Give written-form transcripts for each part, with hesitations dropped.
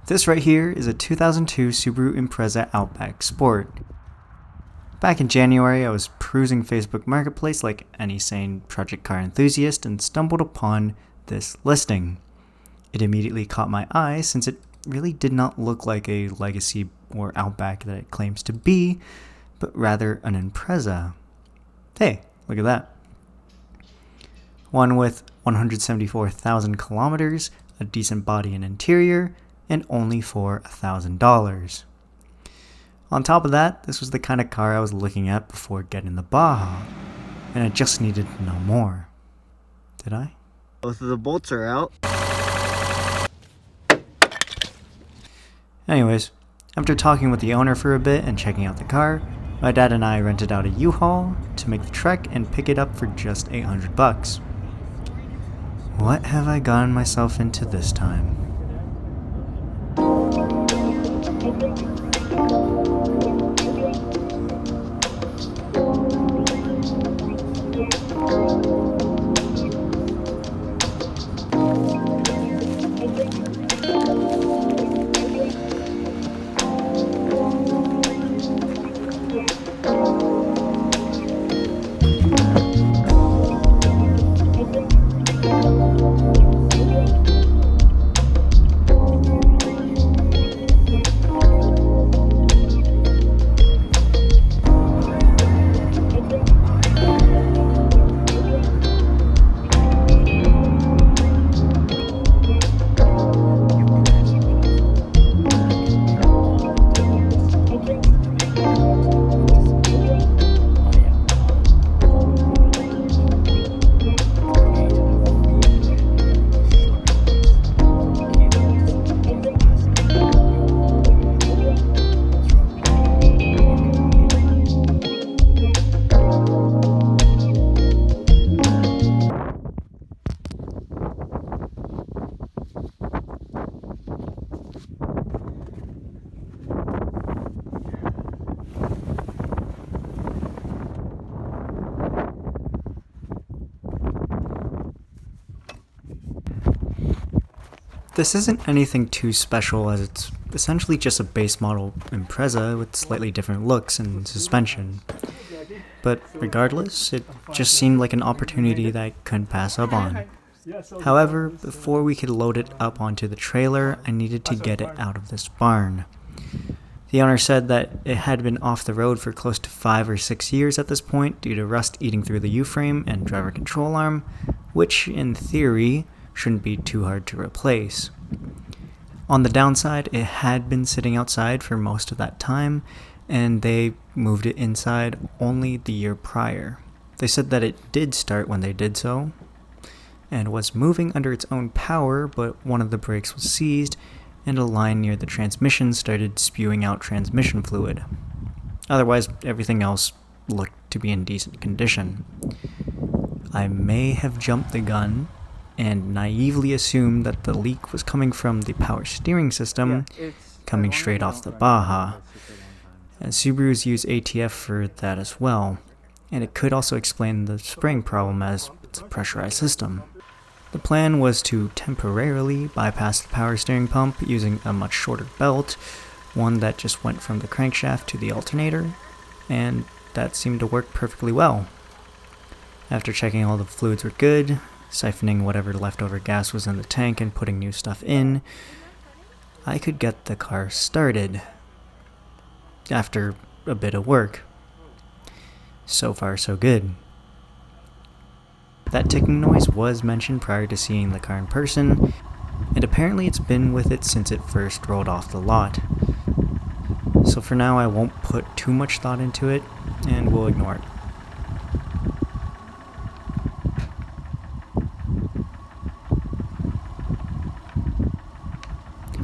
This right here is a 2002 Subaru Impreza Outback Sport. Back in January, I was perusing Facebook Marketplace like any sane project car enthusiast and stumbled upon this listing. It immediately caught my eye since it really did not look like a Legacy or Outback that it claims to be, but rather an Impreza. Hey, look at that. One with 174,000 kilometers, a decent body and interior, and only for $1,000. On top of that, this was the kind of car I was looking at before getting the Baja, and I just needed to know more. Did I? Both of the bolts are out. Anyways, after talking with the owner for a bit and checking out the car, my dad and I rented out a U-Haul to make the trek and pick it up for just $800. What have I gotten myself into this time? This isn't anything too special as it's essentially just a base model Impreza with slightly different looks and suspension. But regardless, it just seemed like an opportunity that I couldn't pass up on. However, before we could load it up onto the trailer, I needed to get it out of this barn. The owner said that it had been off the road for close to 5 or 6 years at this point due to rust eating through the U-frame and driver control arm, which in theory shouldn't be too hard to replace. On the downside, it had been sitting outside for most of that time, and they moved it inside only the year prior. They said that it did start when they did so, and was moving under its own power, but one of the brakes was seized, and a line near the transmission started spewing out transmission fluid. Otherwise, everything else looked to be in decent condition. I may have jumped the gun and naively assumed that the leak was coming from the power steering system coming straight off the Baja, and Subarus use ATF for that as well, and it could also explain the spring problem as it's a pressurized system. The plan was to temporarily bypass the power steering pump using a much shorter belt, one that just went from the crankshaft to the alternator, and that seemed to work perfectly well. After checking all the fluids were good, siphoning whatever leftover gas was in the tank and putting new stuff in, I could get the car started. After a bit of work. So far, so good. That ticking noise was mentioned prior to seeing the car in person, and apparently it's been with it since it first rolled off the lot. So for now I won't put too much thought into it, and we'll ignore it.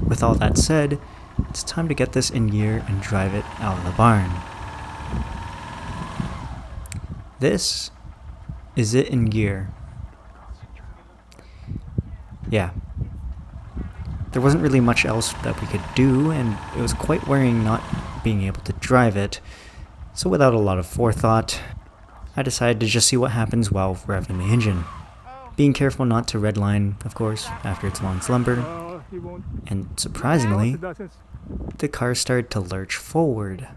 With all that said, it's time to get this in gear and drive it out of the barn. This is it in gear. Yeah. There wasn't really much else that we could do, and it was quite worrying not being able to drive it. So without a lot of forethought, I decided to just see what happens while revving the engine. being careful not to redline, of course, after its long slumber, and surprisingly, the car started to lurch forward.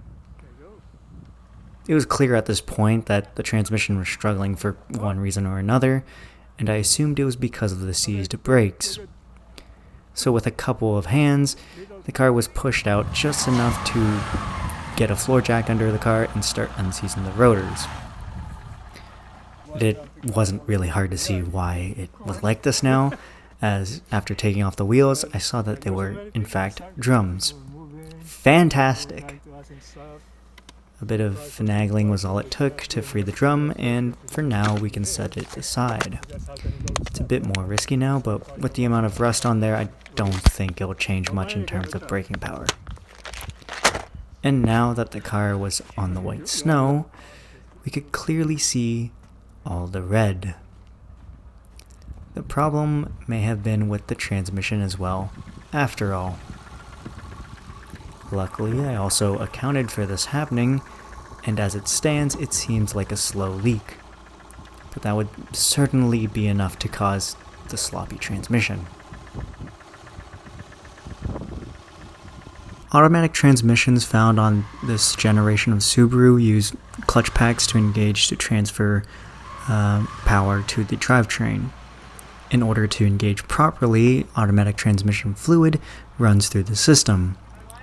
It was clear at this point that the transmission was struggling for one reason or another, and I assumed it was because of the seized brakes. So with a couple of hands, the car was pushed out just enough to get a floor jack under the car and start unseizing the rotors. It wasn't really hard to see why it was like this now, as after taking off the wheels, I saw that they were, in fact, drums. Fantastic! A bit of finagling was all it took to free the drum, and for now we can set it aside. It's a bit more risky now, but with the amount of rust on there, I don't think it will change much in terms of braking power. And now that the car was on the white snow, we could clearly see all the red. The problem may have been with the transmission as well, after all. Luckily, I also accounted for this happening, and as it stands, it seems like a slow leak. But that would certainly be enough to cause the sloppy transmission. Automatic transmissions found on this generation of Subaru use clutch packs to engage to transfer power to the drivetrain. In order to engage properly, automatic transmission fluid runs through the system,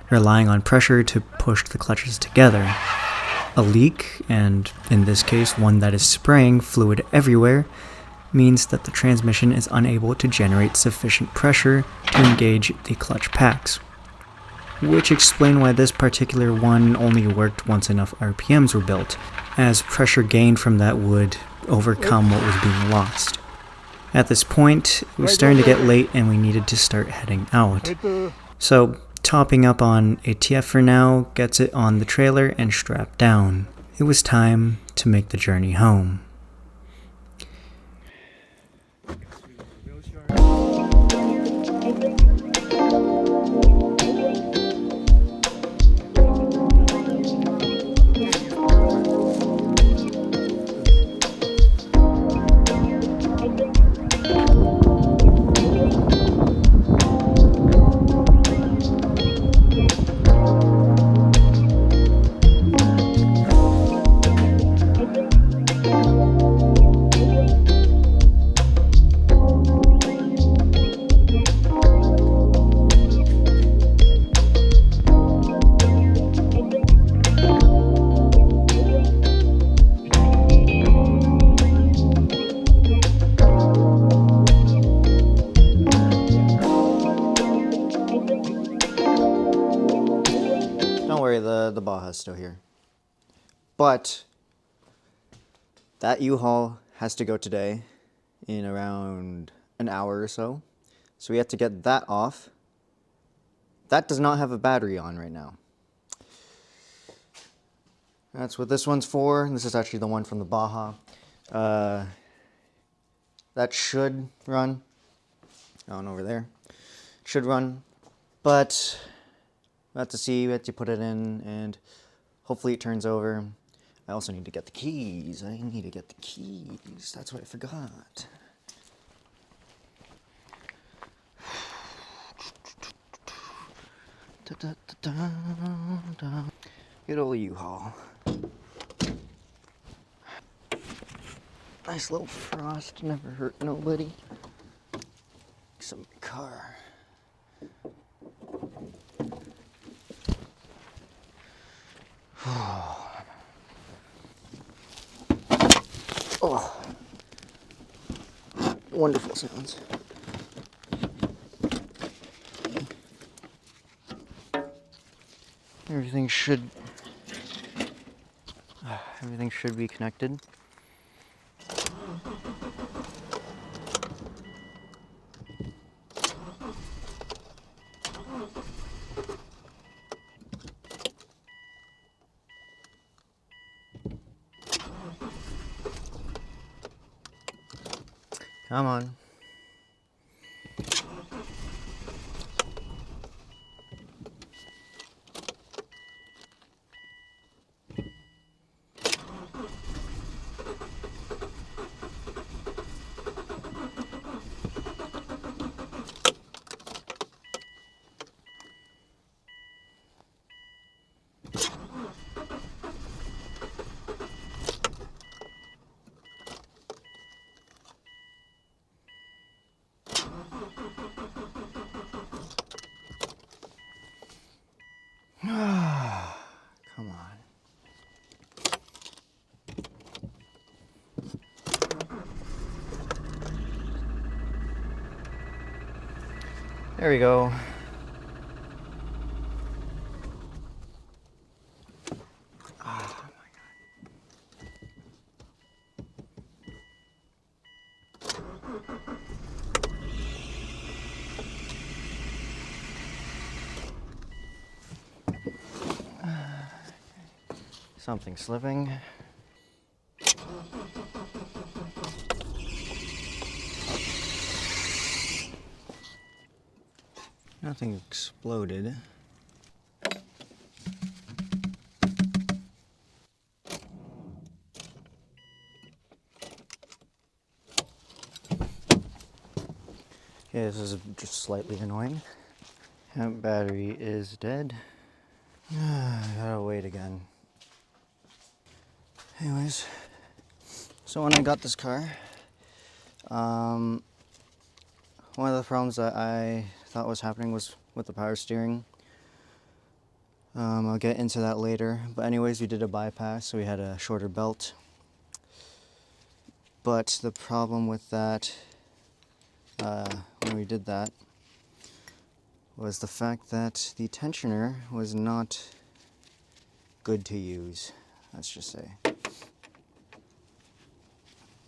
relying on pressure to push the clutches together. A leak, and in this case one that is spraying fluid everywhere, means that the transmission is unable to generate sufficient pressure to engage the clutch packs. Which explain why this particular one only worked once enough RPMs were built, as pressure gained from that would overcome what was being lost. At this point, it was starting to get late and we needed to start heading out. So, topping up on ATF for now gets it on the trailer and strapped down. It was time to make the journey home. The Baja's still here. But that U-Haul has to go today in around an hour or so. So we have to get that off. That does not have a battery on right now. That's what this one's for. This is actually the one from the Baja. That should run. On over there. Should run. But we have to see, we have to put it in, and hopefully it turns over. I also need to get the keys. That's what I forgot. Good old U-Haul. Nice little frost, never hurt nobody. Some car. Oh, wonderful sounds. Everything should be connected. Come on. There we go. Something slipping. Nothing exploded. Okay, this is just slightly annoying. That battery is dead. I gotta wait again. Anyways, so when I got this car, one of the problems that I thought was happening was with the power steering. I'll get into that later. But anyways, we did a bypass, so we had a shorter belt. But the problem with that, when we did that, was the fact that the tensioner was not good to use, let's just say.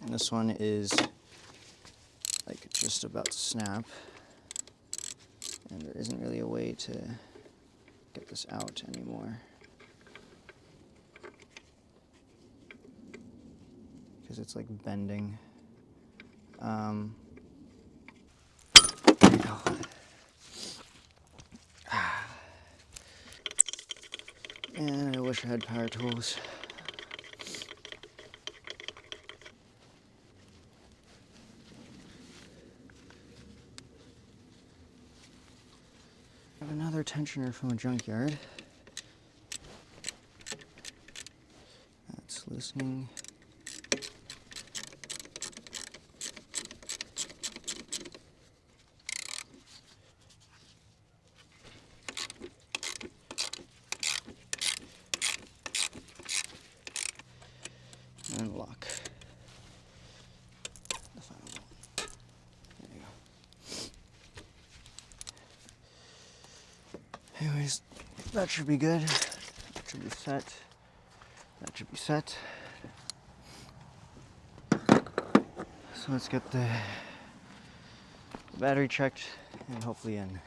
And this one is like just about to snap, and there isn't really a way to get this out anymore because it's like bending. There you go. And I wish I had power tools. I have another tensioner from a junkyard. That's listening. And lock. The final bolt. There you go. Anyways, that should be good. That should be set. That should be set. So let's get the battery checked and hopefully in.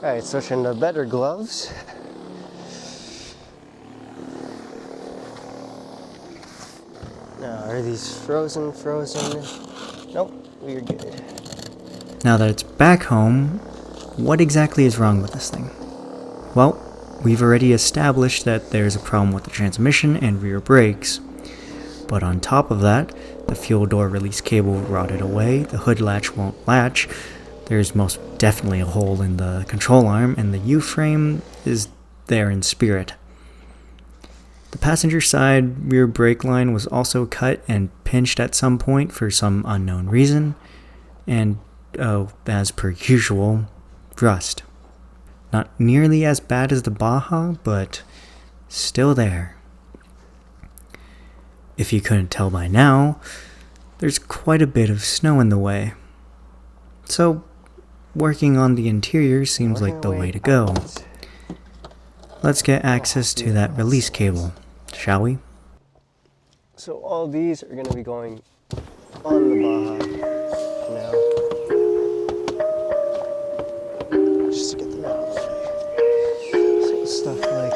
Alright, switching to better gloves. Now, are these frozen? Nope, we're good. Now that it's back home, what exactly is wrong with this thing? Well, we've already established that there's a problem with the transmission and rear brakes. But on top of that, the fuel door release cable rotted away, the hood latch won't latch, there's most definitely a hole in the control arm, and the U-frame is there in spirit. The passenger side rear brake line was also cut and pinched at some point for some unknown reason, and, as per usual, rust. Not nearly as bad as the Baja, but still there. If you couldn't tell by now, there's quite a bit of snow in the way. So, working on the interior seems like the way to go. Let's get access to that release cable, shall we? So all these are going to be going on the Baja now. Just to get them out. So stuff like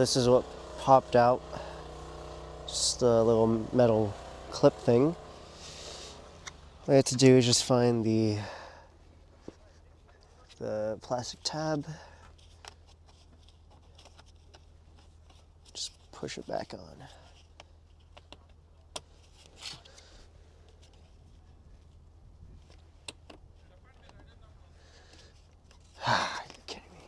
this is what popped out. Just a little metal clip thing. What I have to do is just find the plastic tab. Just push it back on. Are you kidding me?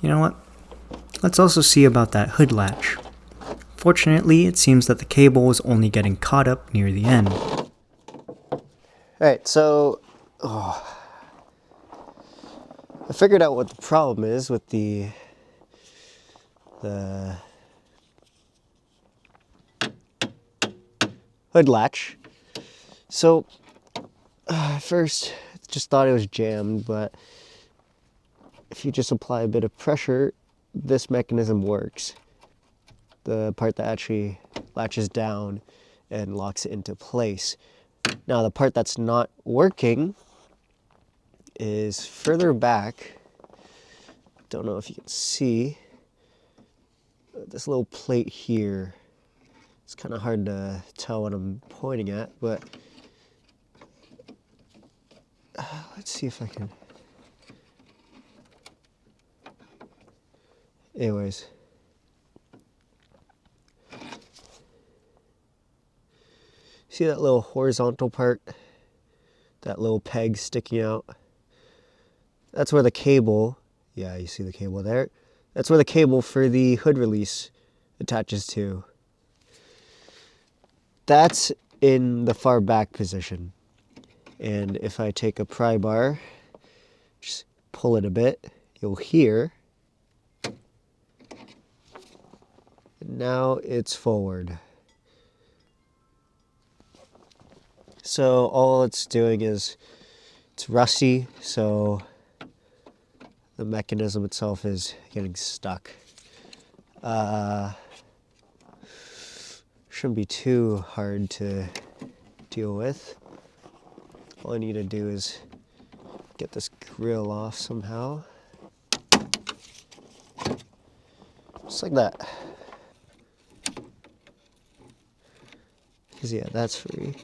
You know what? Let's also see about that hood latch. Fortunately, it seems that the cable was only getting caught up near the end. Alright, so I figured out what the problem is with the hood latch. So first just thought it was jammed, but if you just apply a bit of pressure, this mechanism works. The part that actually latches down and locks it into place. Now the part that's not working is further back. Don't know if you can see. this little plate here. It's kind of hard to tell what I'm pointing at, but let's see if I can. Anyways. See that little horizontal part? That little peg sticking out? That's where the cable, yeah, you see the cable there? That's where the cable for the hood release attaches to. That's in the far back position. And if I take a pry bar, just pull it a bit, you'll hear. And now it's forward. So all it's doing is, it's rusty, so the mechanism itself is getting stuck. Shouldn't be too hard to deal with. All I need to do is get this grill off somehow. Just like that. Because yeah, that's free.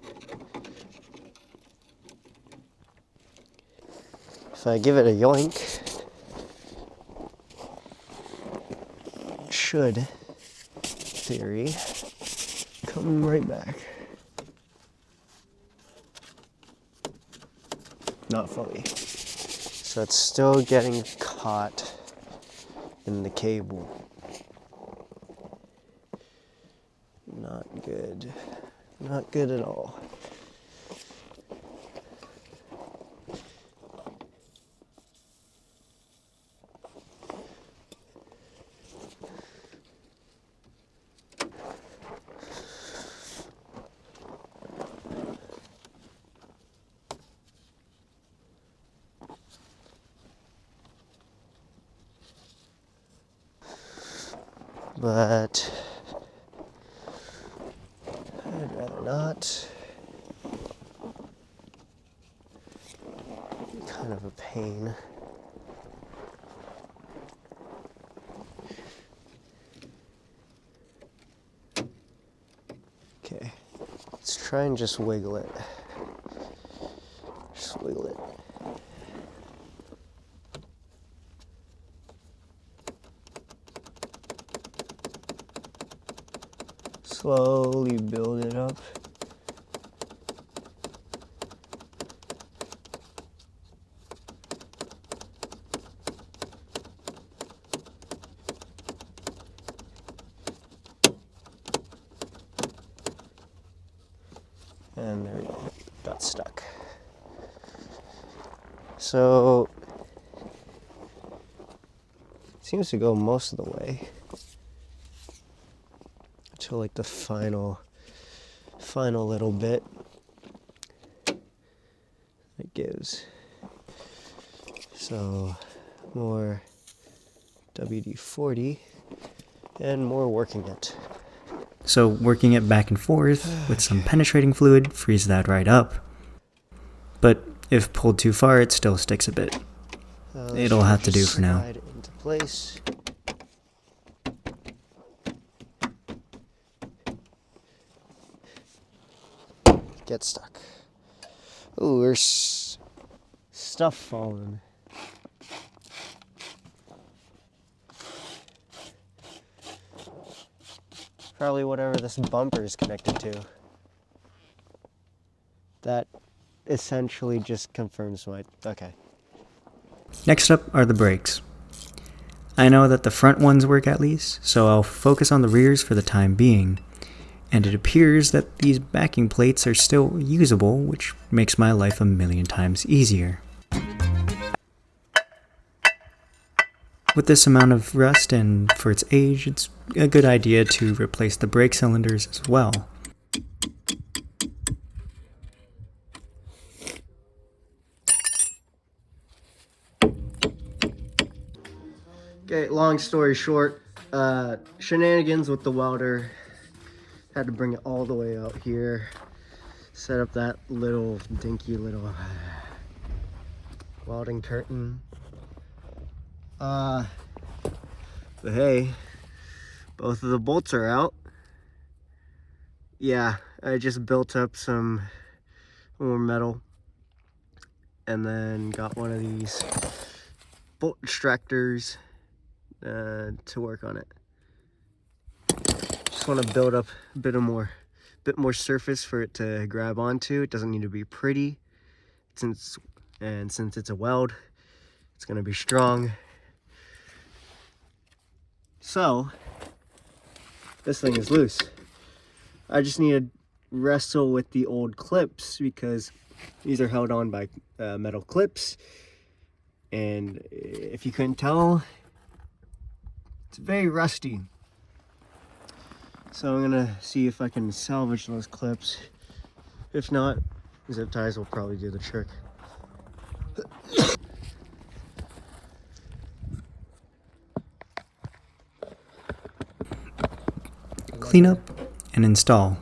If I give it a yoink, it should, in theory, come right back. Not fully. So it's still getting caught in the cable. Not good. Not good at all. But I'd rather not. Kind of a pain. Okay, let's try and just wiggle it. Just wiggle it. Slowly build it up. And there we go, got stuck. So, it seems to go most of the way. Until like the final little bit it gives. So more WD-40 and more working it. So working it back and forth with some penetrating fluid frees that right up. But if pulled too far, it still sticks a bit. It'll have to do for now. Slide it into place. Get stuck. Ooh, there's stuff falling. Probably whatever this bumper is connected to. That essentially just confirms my... Okay. Next up are the brakes. I know that the front ones work at least, so I'll focus on the rears for the time being. And it appears that these backing plates are still usable, which makes my life a million times easier. With this amount of rust and for its age, it's a good idea to replace the brake cylinders as well. Okay, long story short, shenanigans with the welder. Had to bring it all the way out here. Set up that little dinky little welding curtain. But hey, Both of the bolts are out. Yeah, I just built up some more metal and then got one of these bolt extractors to work on it. Just want to build up a bit more surface for it to grab onto. It doesn't need to be pretty, since it's a weld, it's going to be strong. So this thing is loose. I just need to wrestle with the old clips because these are held on by metal clips, and if you couldn't tell, it's very rusty. So I'm gonna see if I can salvage those clips. If not, zip ties will probably do the trick. Clean up and install.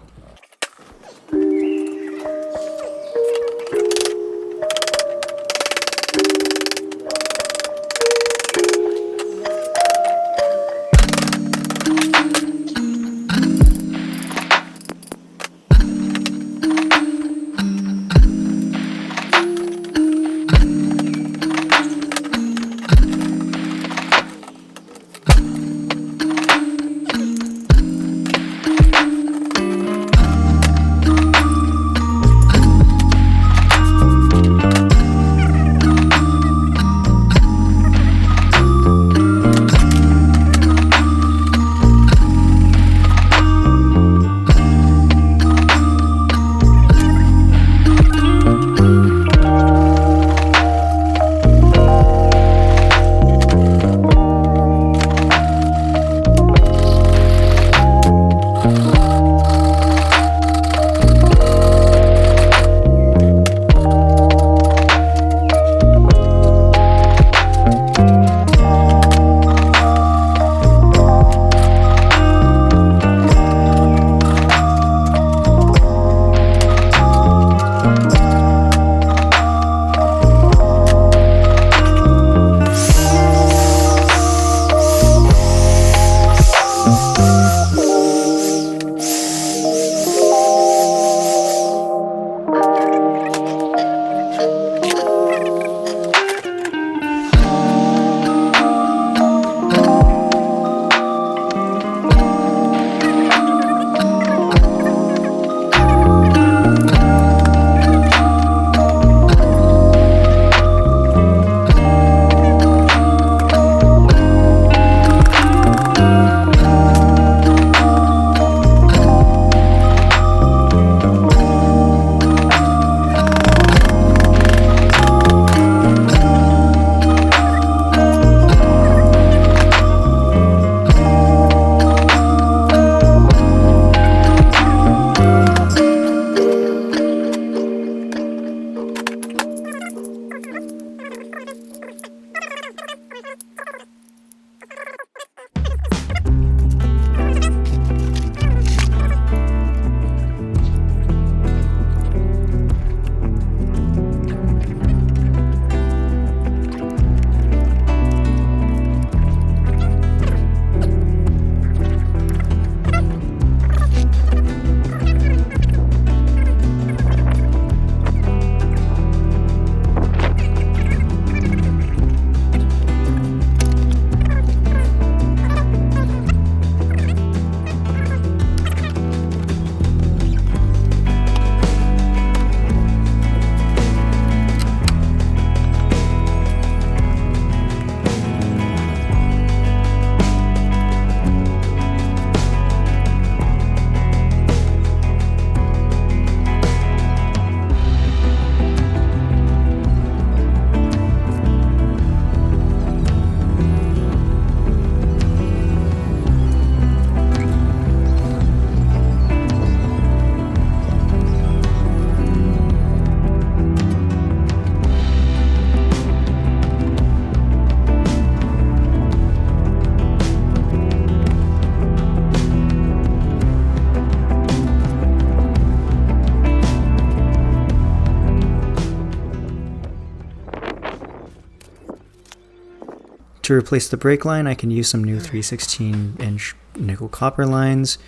To replace the brake line, I can use some new 3/16-inch nickel copper lines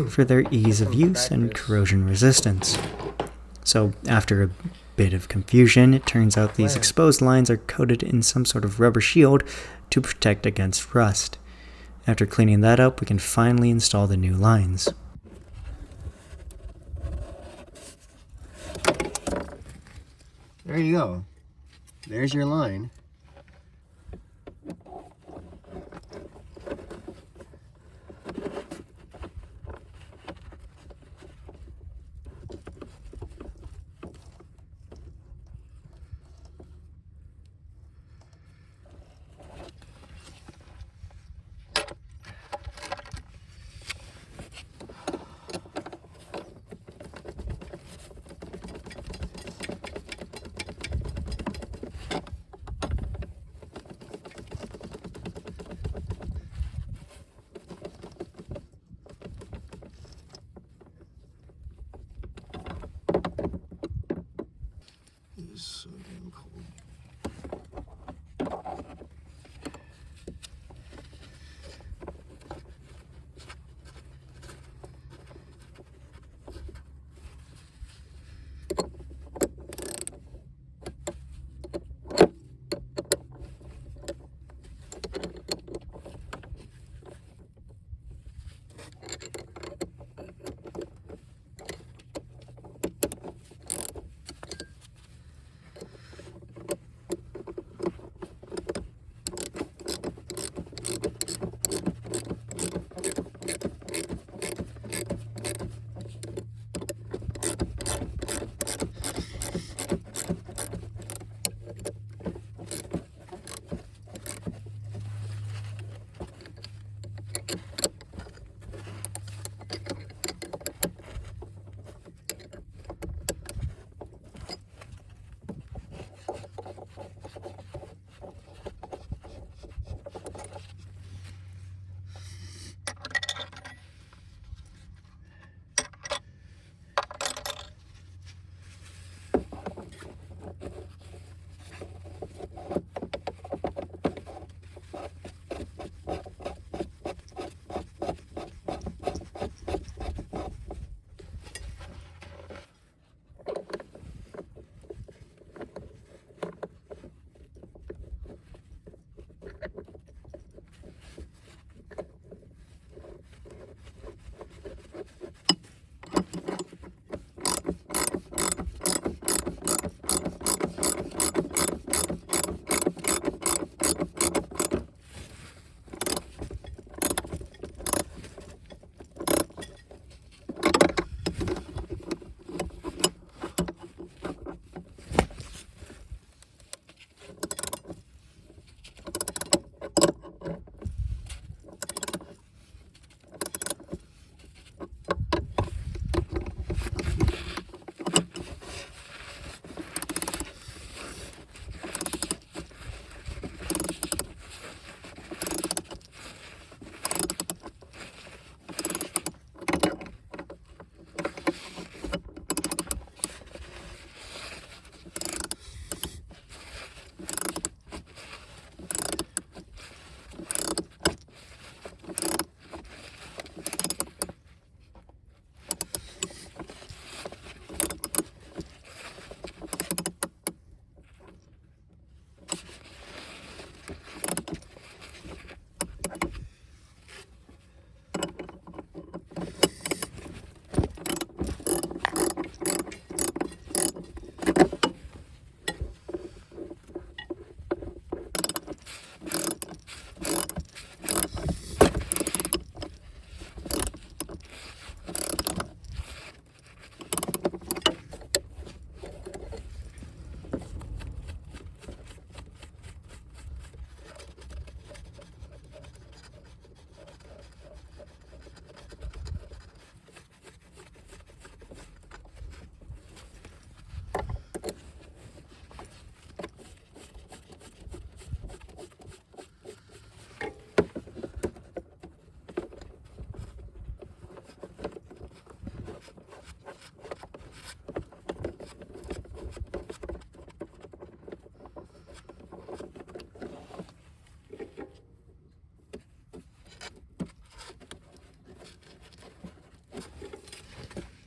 for their ease of use and corrosion resistance. So after a bit of confusion, it turns out these exposed lines are coated in some sort of rubber shield to protect against rust. After cleaning that up, we can finally install the new lines. There you go. There's your line.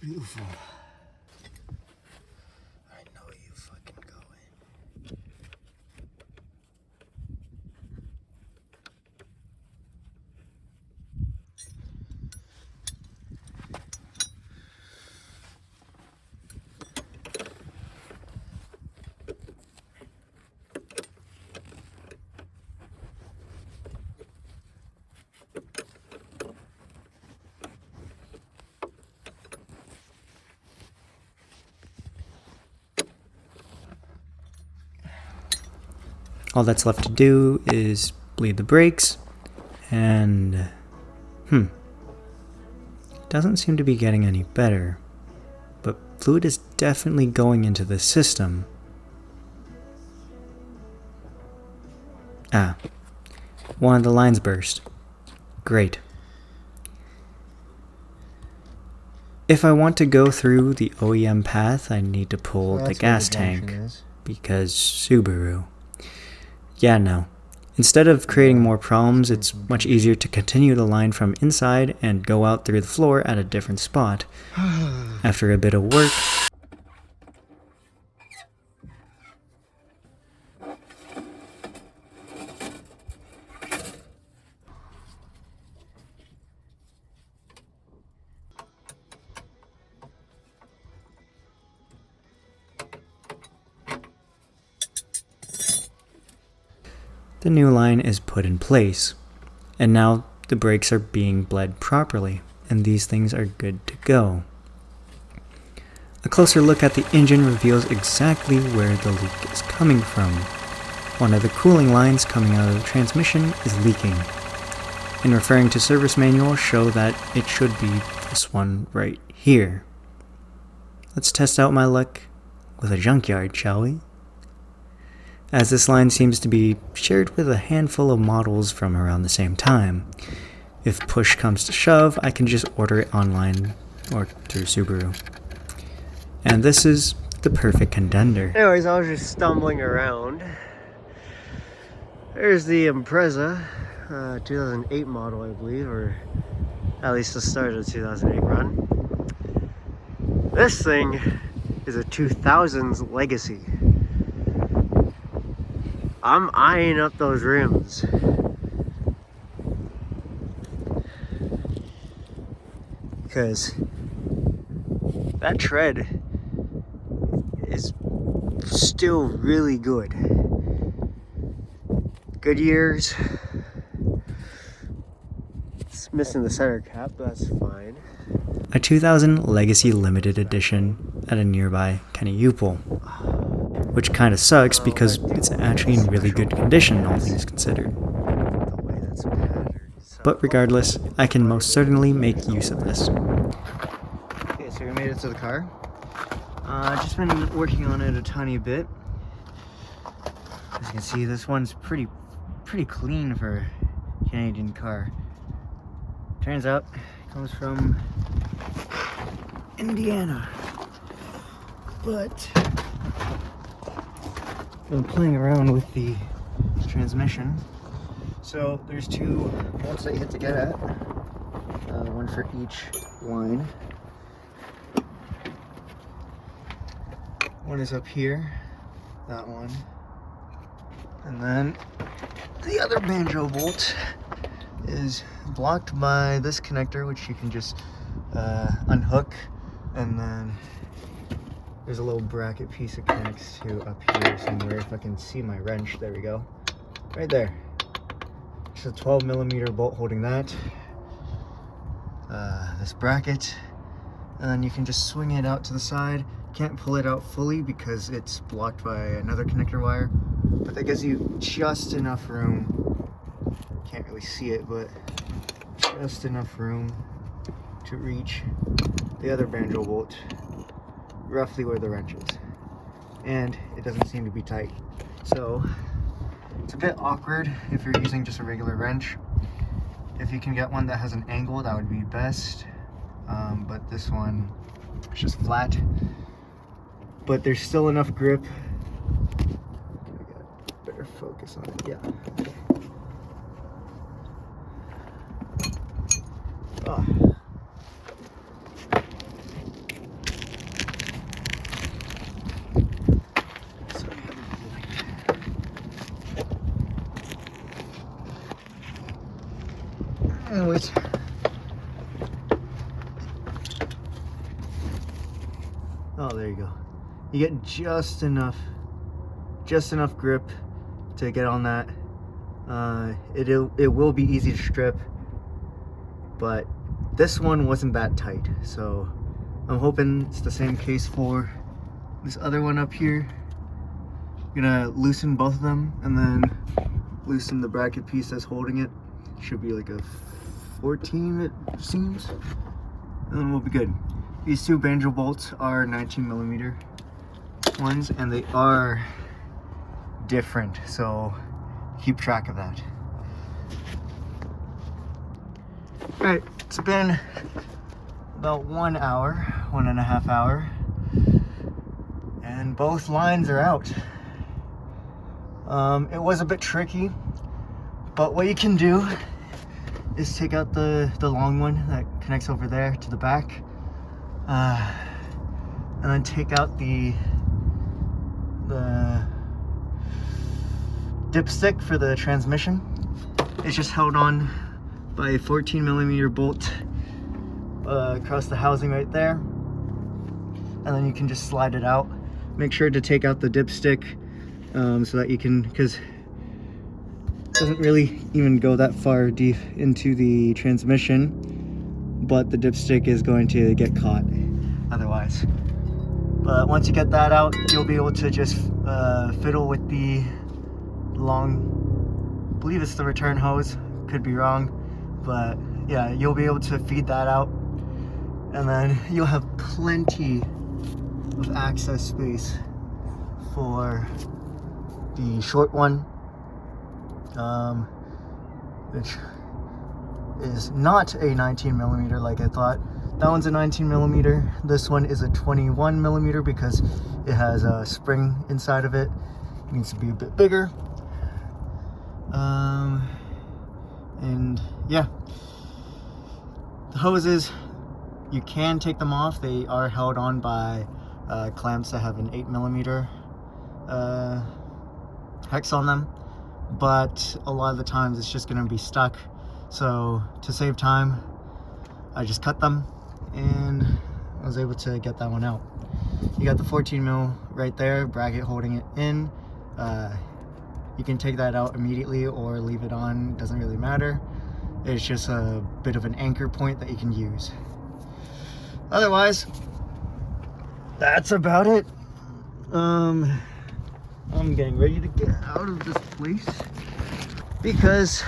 beautiful. I know you fucking going. All that's left to do is bleed the brakes, and doesn't seem to be getting any better, but fluid is definitely going into the system. Ah, one of the lines burst. Great. If I want to go through the OEM path, I need to pull the gas tank, because Subaru. Yeah, no. Instead of creating more problems, it's much easier to continue the line from inside and go out through the floor at a different spot. After a bit of work, the new line is put in place, and now the brakes are being bled properly, and these things are good to go. A closer look at the engine reveals exactly where the leak is coming from. One of the cooling lines coming out of the transmission is leaking, and referring to service manual show that it should be this one right here. Let's test out my luck with a junkyard, shall we? As this line seems to be shared with a handful of models from around the same time. If push comes to shove, I can just order it online or through Subaru. And this is the perfect contender. Anyways, I was just stumbling around. There's the Impreza, 2008 model, I believe, or at least the start of the 2008 run. This thing is a 2000s legacy. I'm eyeing up those rims. Because that tread is still really good. Goodyears. It's missing the center cap, but that's fine. A 2000 Legacy Limited Edition at a nearby Kennyupol. Which kind of sucks because it's actually in really good condition, all things considered. But regardless, I can most certainly make use of this. Okay, so we made it to the car. Just been working on it a tiny bit. As you can see, this one's pretty clean for a Canadian car. Turns out, it comes from Indiana. But I've been playing around with the transmission. So there's two bolts that you have to get at. One for each line. One is up here, that one. And then the other banjo bolt is blocked by this connector, which you can just unhook. And then there's a little bracket piece that connects to up here somewhere. If I can see my wrench, there we go. Right there. It's a 12mm bolt holding that. This bracket. And then you can just swing it out to the side. Can't pull it out fully because it's blocked by another connector wire. But that gives you just enough room. Can't really see it, but just enough room to reach the other banjo bolt roughly where the wrench is. And it doesn't seem to be tight. So it's a bit awkward if you're using just a regular wrench. If you can get one that has an angle, that would be best. But this one is just flat. But there's still enough grip. Better focus on it, yeah. Anyways. Oh, there you go. You get just enough grip to get on that. It will be easy to strip, but this one wasn't that tight, so I'm hoping it's the same case for this other one up here. I'm gonna loosen both of them and then loosen the bracket piece that's holding it. Should be like a 14, it seems, and then we'll be good. These two banjo bolts are 19mm ones, and they are different, so keep track of that. Alright, it's been about 1 hour, 1.5 hours, and both lines are out. It was a bit tricky, but what you can do is take out the long one that connects over there to the back, and then take out the dipstick for the transmission. It's just held on by a 14mm bolt across the housing right there, and then you can just slide it out. Make sure to take out the dipstick so that you can, because it doesn't really even go that far deep into the transmission, but the dipstick is going to get caught otherwise. But once you get that out, you'll be able to just fiddle with the long, I believe it's the return hose, could be wrong, but yeah, you'll be able to feed that out, and then you'll have plenty of access space for the short one, which is not a 19mm like I thought. That one's a 19mm. This one is a 21mm because it has a spring inside of it. It needs to be a bit bigger. And yeah, the hoses, you can take them off. They are held on by clamps that have an 8mm hex on them, but a lot of the times it's just going to be stuck. So to save time, I just cut them, and I was able to get that one out. You got the 14mm right there, bracket holding it in. You can take that out immediately or leave it on, doesn't really matter. It's just a bit of an anchor point that you can use. Otherwise, that's about it. I'm getting ready to get out of this place because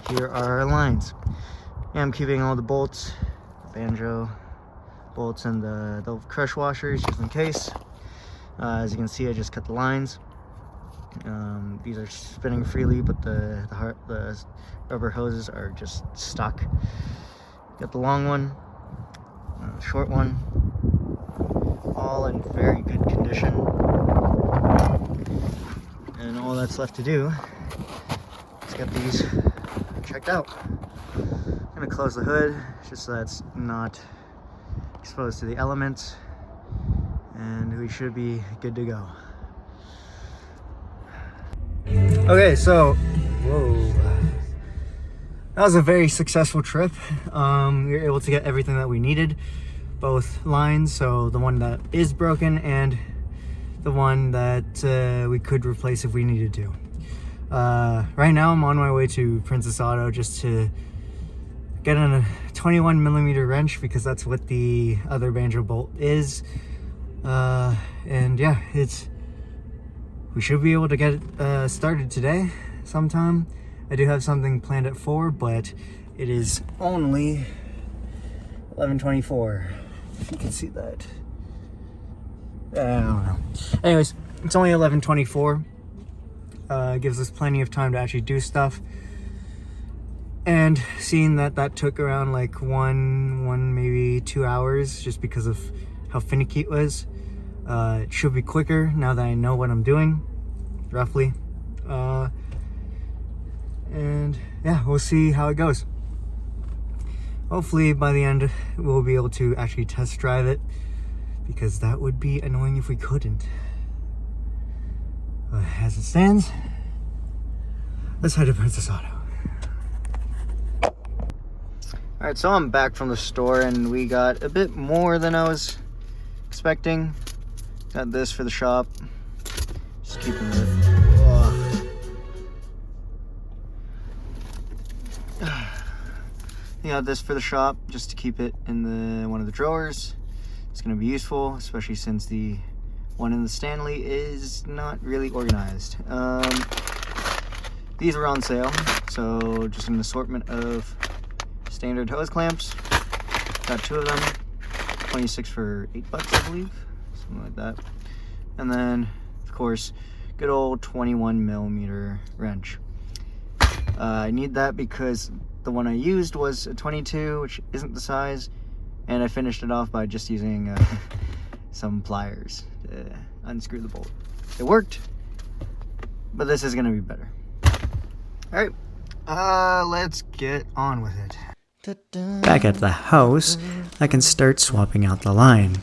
here are our lines. Yeah, I'm keeping all the bolts, banjo bolts, and the crush washers just in case. As you can see, I just cut the lines. These are spinning freely, but the rubber hoses are just stuck. Got the long one, the short one, all in very good condition. And all that's left to do is get these checked out. I'm gonna close the hood just so that's not exposed to the elements, and we should be good to go. Okay, so whoa, that was a very successful trip. We were able to get everything that we needed, both lines, so the one that is broken and the one that we could replace if we needed to. Right now I'm on my way to Princess Auto just to get a 21mm wrench because that's what the other banjo bolt is. And yeah, we should be able to get it started today sometime. I do have something planned at 4, but it is only 11:24. If you can see that. I don't know. Anyways, it's only 11:24. Gives us plenty of time to actually do stuff. And seeing that took around like one maybe 2 hours just because of how finicky it was. It should be quicker now that I know what I'm doing, roughly. And yeah, we'll see how it goes. Hopefully by the end we'll be able to actually test drive it, because that would be annoying if we couldn't. As it stands, let's head to Princess Auto. Alright, so I'm back from the store and we got a bit more than I was expecting. Got this for the shop. Just keeping it. Got this for the shop just to keep it in one of the drawers. It's going to be useful, especially since the one in the Stanley is not really organized. These were on sale, so just an assortment of standard hose clamps. Got 2 of them, 26 for $8, I believe, something like that. And then, of course, good old 21mm wrench. I need that because the one I used was a 22, which isn't the size, and I finished it off by just using some pliers to unscrew the bolt. It worked, but this is going to be better. Alright, let's get on with it. Back at the house, I can start swapping out the line.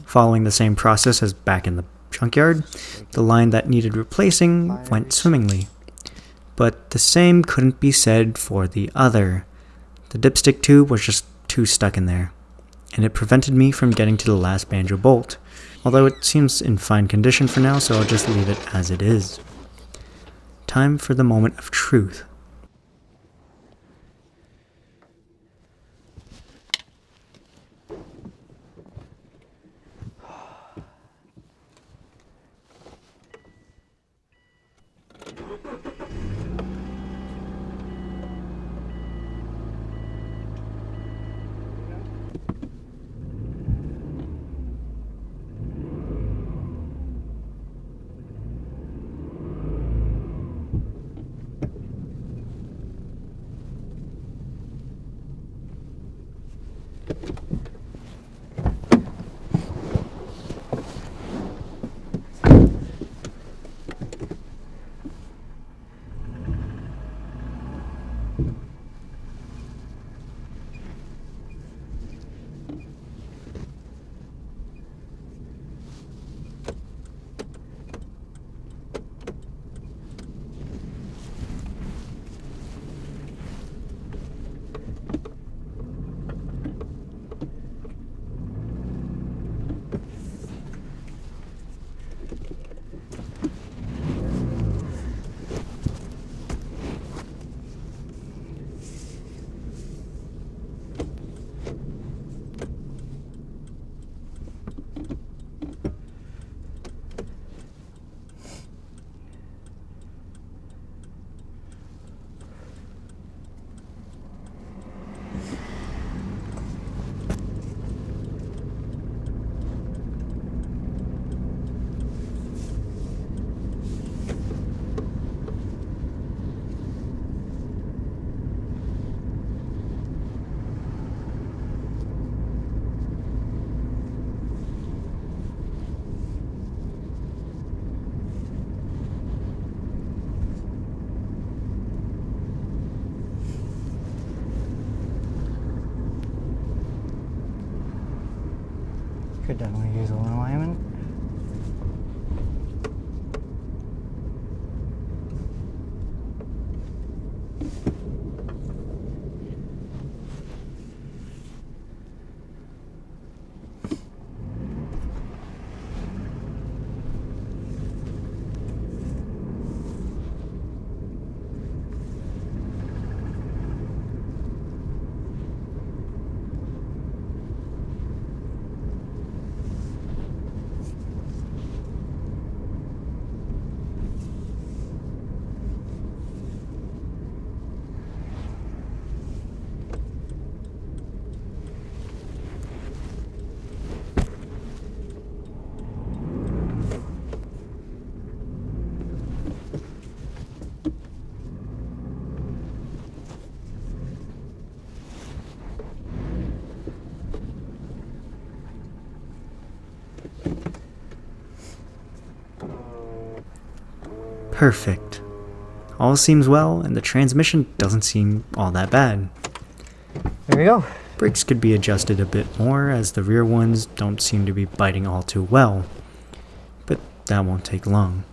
Following the same process as back in the junkyard, the line that needed replacing went swimmingly. But the same couldn't be said for the other. The dipstick tube was just too stuck in there, and it prevented me from getting to the last banjo bolt, although it seems in fine condition for now, so I'll just leave it as it is. Time for the moment of truth. Could definitely use a little alignment. Perfect. All seems well, and the transmission doesn't seem all that bad. There we go. Brakes could be adjusted a bit more, as the rear ones don't seem to be biting all too well. But that won't take long.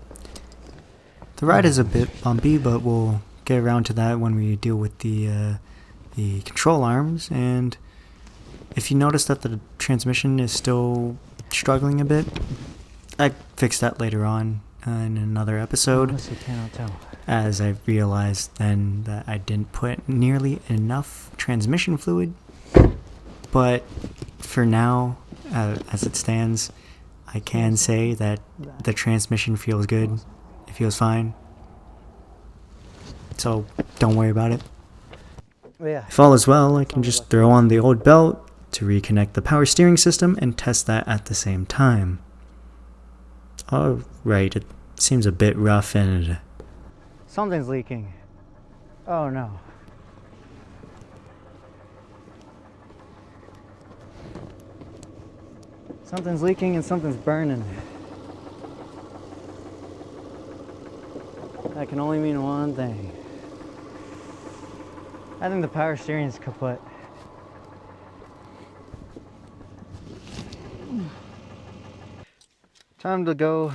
The ride is a bit bumpy, but we'll get around to that when we deal with the the control arms, and if you notice that the transmission is still struggling a bit, I fixed that later on in another episode, Honestly, cannot tell. as I realized then that I didn't put nearly enough transmission fluid. But for now, as it stands, I can say that the transmission feels good. It feels fine. So don't worry about it. Yeah. If all is well, I can just throw on the old belt to reconnect the power steering system and test that at the same time. Alright, it seems a bit rough and... Something's leaking. Oh no. Something's leaking and something's burning. That can only mean one thing. I think the power steering is kaput. Time to go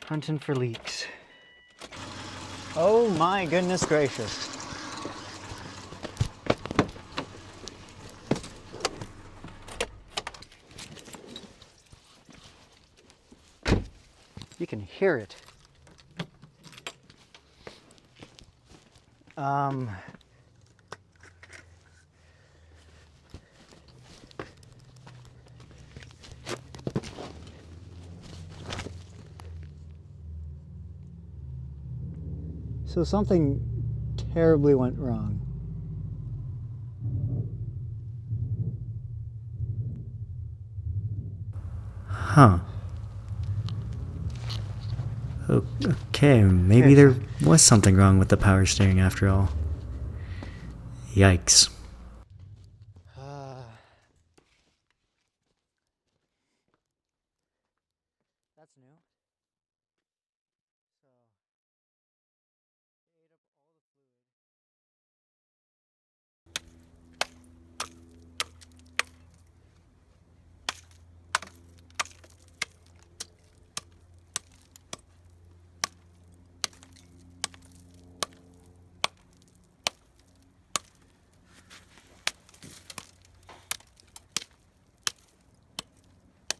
hunting for leaks. Oh my goodness gracious. You can hear it. So something terribly went wrong. Huh. Okay, maybe there was something wrong with the power steering after all. Yikes.